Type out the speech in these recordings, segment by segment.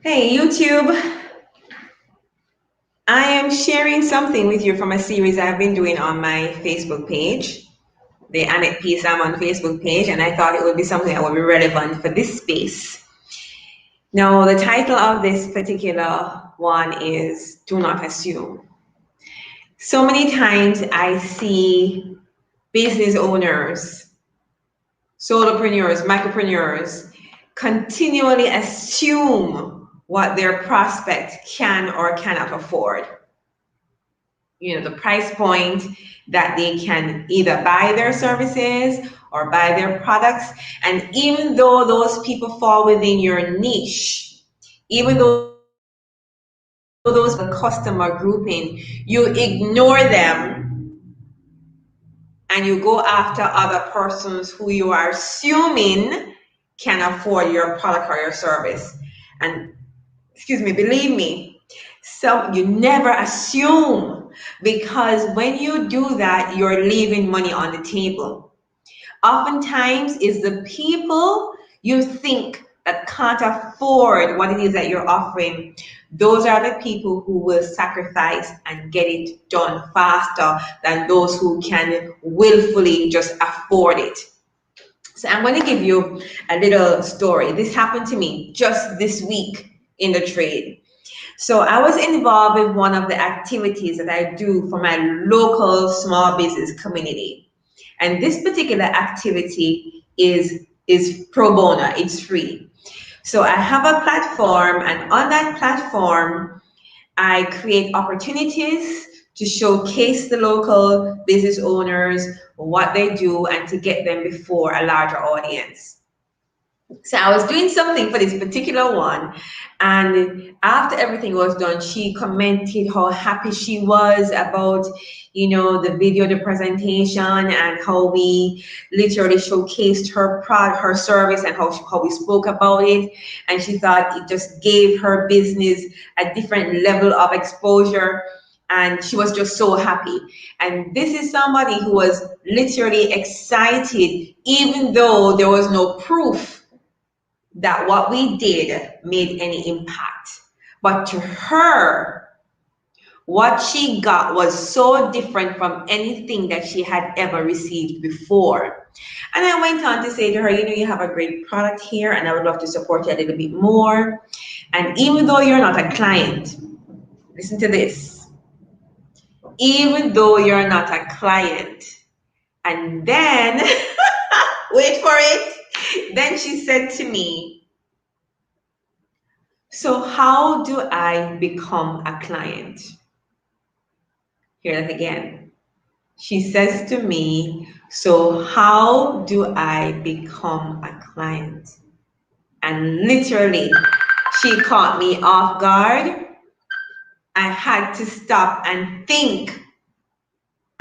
Hey YouTube, I am sharing something with you from a series I've been doing on my Facebook page, the Annette P. Salmon Facebook page, and I thought it would be something that would be relevant for this space. Now, the title of this particular one is Do Not Assume. So many times I see business owners, solopreneurs, micropreneurs continually assume what their prospect can or cannot afford. The price point that they can either buy their services or buy their products. And even though those people fall within your niche, even though those customer grouping, you ignore them and you go after other persons who you are assuming can afford your product or your service. And believe me, so you never assume, because when you do that, you're leaving money on the table. Oftentimes it's the people you think that can't afford what it is that you're offering. Those are the people who will sacrifice and get it done faster than those who can willfully just afford it. So I'm going to give you a little story. This happened to me just this week in the trade. So I was involved with one of the activities that I do for my local small business community. And this particular activity is pro bono, it's free. So I have a platform, and on that platform, I create opportunities to showcase the local business owners, what they do, and to get them before a larger audience. So I was doing something for this particular one, and after everything was done, she commented how happy she was about, the video, the presentation, and how we literally showcased her product, her service, and how we spoke about it. And she thought it just gave her business a different level of exposure. And she was just so happy. And this is somebody who was literally excited, even though there was no proof that what we did made any impact. But to her, what she got was so different from anything that she had ever received before. And I went on to say to her, you have a great product here, and I would love to support you a little bit more. And even though you're not a client, listen to this, even though you're not a client, and then, wait for it, then she said to me, so how do I become a client? Hear that again. She says to me, so how do I become a client? And literally, she caught me off guard. I had to stop and think.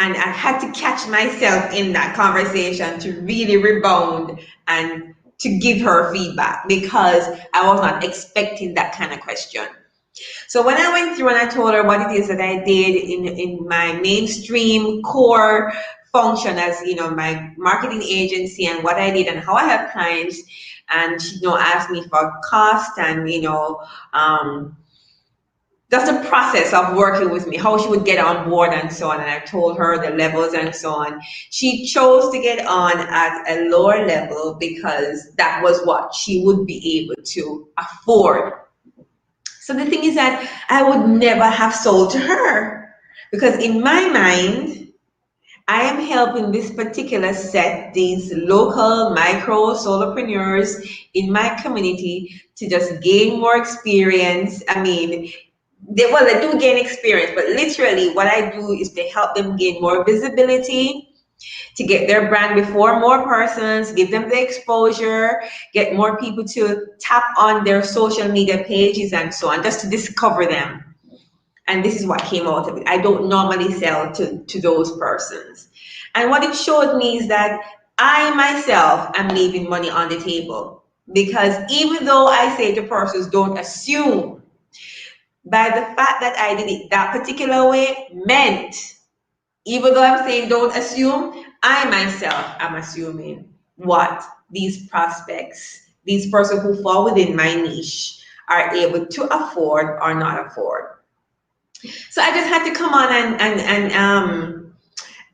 And I had to catch myself in that conversation to really rebound and to give her feedback, because I was not expecting that kind of question. So when I went through and I told her what it is that I did in my mainstream core function as, my marketing agency, and what I did and how I have clients, and she, asked me for cost and, just the process of working with me, how she would get on board and so on. And I told her the levels and so on. She chose to get on at a lower level because that was what she would be able to afford. So the thing is that I would never have sold to her, because in my mind, I am helping this particular set, these local micro solopreneurs in my community, to just gain more experience. I mean, they do gain experience, but literally what I do is to help them gain more visibility, to get their brand before more persons, give them the exposure, get more people to tap on their social media pages and so on, just to discover them. And this is what came out of it. I don't normally sell to those persons. And what it showed me is that I myself am leaving money on the table, because even though I say to persons, don't assume, by the fact that I did it that particular way meant, even though I'm saying don't assume, I myself am assuming what these prospects, these persons who fall within my niche, are able to afford or not afford. So I just had to come on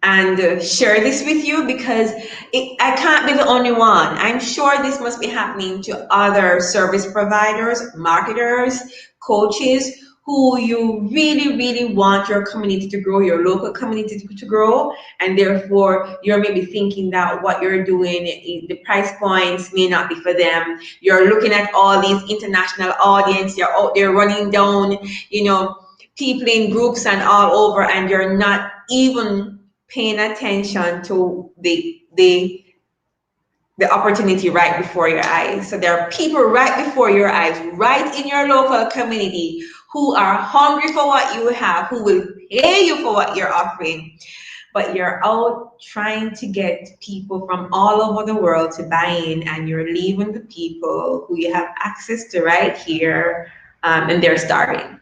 and share this with you because I can't be the only one. I'm sure this must be happening to other service providers, marketers, coaches who you really, really want your community to grow, your local community to grow, and therefore you're maybe thinking that what you're doing, the price points may not be for them. You're looking at all these international audience, you're out there running down, people in groups and all over, and you're not even paying attention to the opportunity right before your eyes. So there are people right before your eyes, right in your local community, who are hungry for what you have, who will pay you for what you're offering. But you're out trying to get people from all over the world to buy in, and you're leaving the people who you have access to right here, and they're starving.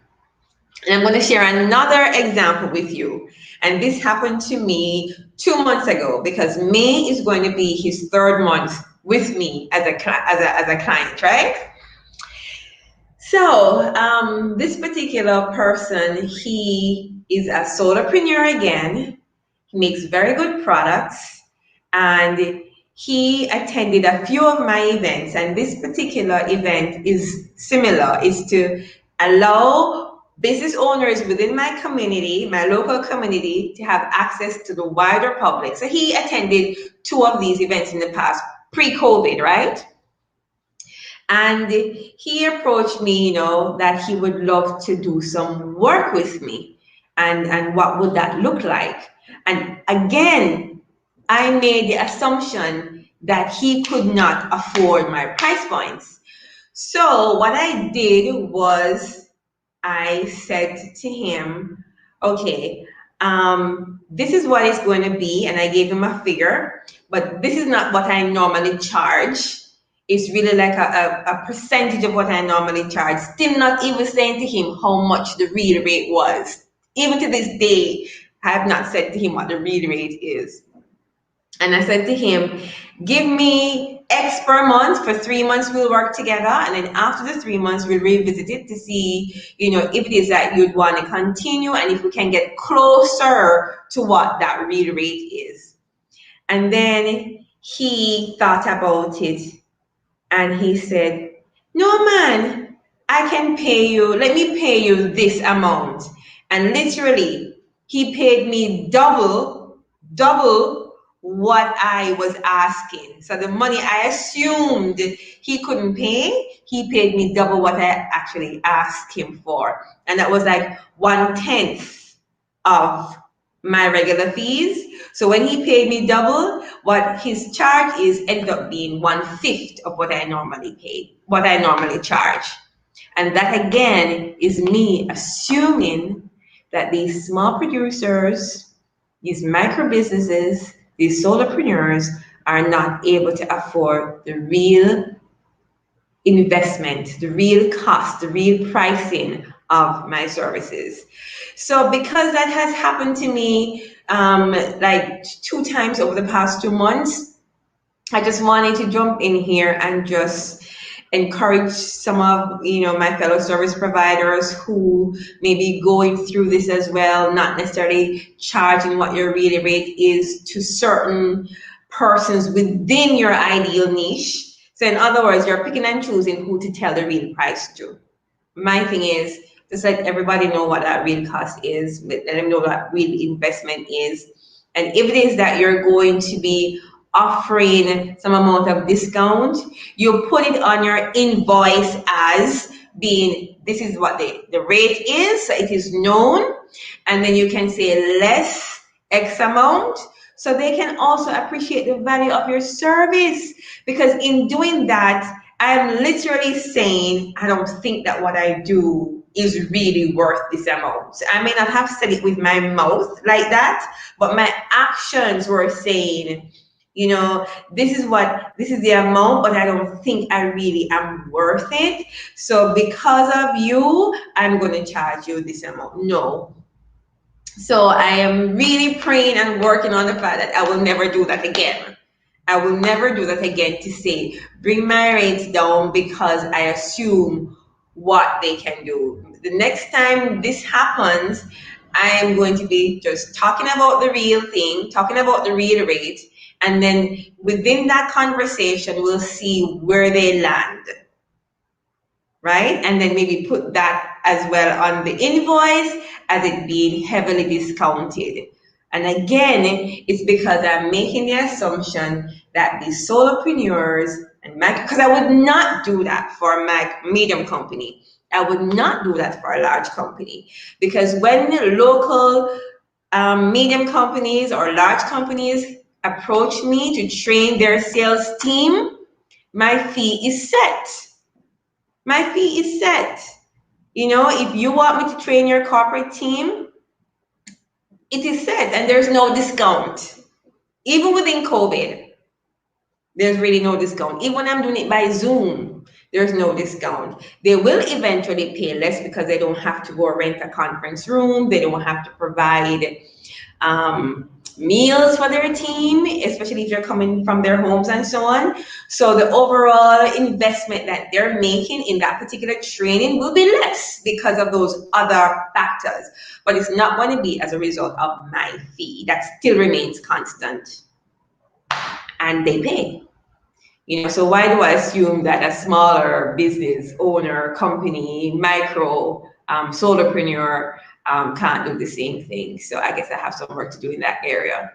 And I'm going to share another example with you. And this happened to me 2 months ago, because May is going to be his third month with me as a client, right? So this particular person, he is a solopreneur again. He makes very good products, and he attended a few of my events. And this particular event is similar, is to allow business owners within my community, my local community, to have access to the wider public. So he attended 2 of these events in the past, pre-COVID, right? And he approached me, that he would love to do some work with me. And what would that look like? And again, I made the assumption that he could not afford my price points. So what I did was I said to him, okay, this is what it's going to be. And I gave him a figure, but this is not what I normally charge. It's really like a percentage of what I normally charge. Still not even saying to him how much the real rate was. Even to this day, I have not said to him what the real rate is. And I said to him, give me X per month. For 3 months, we'll work together. And then after the 3 months, we'll revisit it to see, if it is that you'd want to continue and if we can get closer to what that real rate is. And then he thought about it and he said, no, man, I can pay you. Let me pay you this amount. And literally, he paid me double what I was asking. So the money I assumed he couldn't pay, he paid me double what I actually asked him for. And that was like 1/10 of my regular fees. So when he paid me double, what his charge is ended up being 1/5 of what I normally pay, what I normally charge. And that again is me assuming that these small producers, these micro businesses, these solopreneurs are not able to afford the real investment, the real cost, the real pricing of my services. So because that has happened to me like 2 times over the past 2 months, I just wanted to jump in here and just encourage some of my fellow service providers who may be going through this as well, not necessarily charging what your real rate is to certain persons within your ideal niche. So in other words, you're picking and choosing who to tell the real price to. My thing is just let everybody know what that real cost is, let them know what real investment is. And if it is that you're going to be offering some amount of discount, you put it on your invoice as being, this is what the rate is, so it is known, and then you can say less X amount, so they can also appreciate the value of your service. Because in doing that, I'm literally saying, I don't think that what I do is really worth this amount. I may not have said it with my mouth like that, but my actions were saying, this is the amount, but I don't think I really am worth it. So because of you, I'm going to charge you this amount. No. So I am really praying and working on the fact that I will never do that again. I will never do that again, to say, bring my rates down because I assume what they can do. The next time this happens, I am going to be just talking about the real thing, talking about the real rate, and then within that conversation, we'll see where they land, right? And then maybe put that as well on the invoice as it being heavily discounted. And again, it's because I'm making the assumption that these solopreneurs and because I would not do that for a medium company. I would not do that for a large company, because when local medium companies or large companies approach me to train their sales team, my fee is set. My fee is set. You know, if you want me to train your corporate team, it is set and there's no discount. Even within COVID, there's really no discount. Even when I'm doing it by Zoom, there's no discount. They will eventually pay less because they don't have to go rent a conference room. They don't have to provide meals for their team, especially if they're coming from their homes and so on. So the overall investment that they're making in that particular training will be less because of those other factors. But it's not going to be as a result of my fee. That still remains constant. And they pay. You know, so why do I assume that a smaller business owner, company, micro, solopreneur can't do the same thing? So I guess I have some work to do in that area.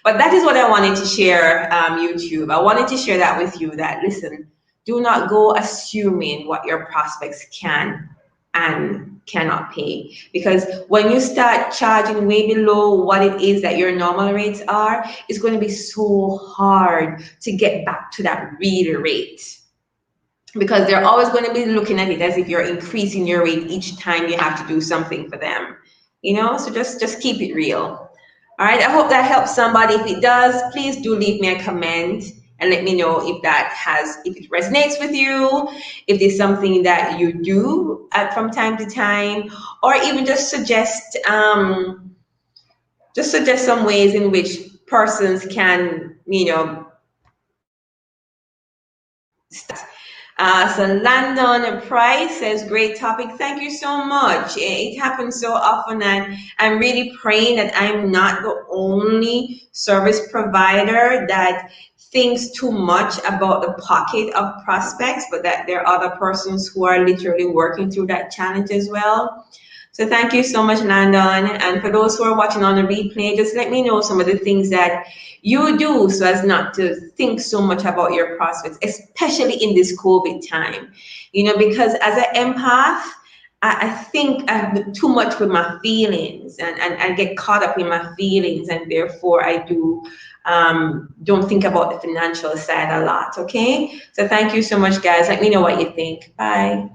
But that is what I wanted to share, YouTube. I wanted to share that with you, that listen, do not go assuming what your prospects can and cannot pay, because when you start charging way below what it is that your normal rates are, it's going to be so hard to get back to that real rate, because they're always going to be looking at it as if you're increasing your rate each time you have to do something for them, you know. So just keep it real. All right, I hope that helps somebody. If it does, please do leave me a comment and let me know if it resonates with you, if there's something that you do from time to time, or even just suggest some ways in which persons can, you know, start. So Landon Price says, great topic. Thank you so much. It happens so often, and I'm really praying that I'm not the only service provider that thinks too much about the pocket of prospects, but that there are other persons who are literally working through that challenge as well. So thank you so much, Landon. And for those who are watching on the replay, just let me know some of the things that you do so as not to think so much about your prospects, especially in this COVID time. You know, because as an empath, I think too much with my feelings, and I get caught up in my feelings, and therefore I don't think about the financial side a lot. Okay, so thank you so much, guys. Let me know what you think. Bye.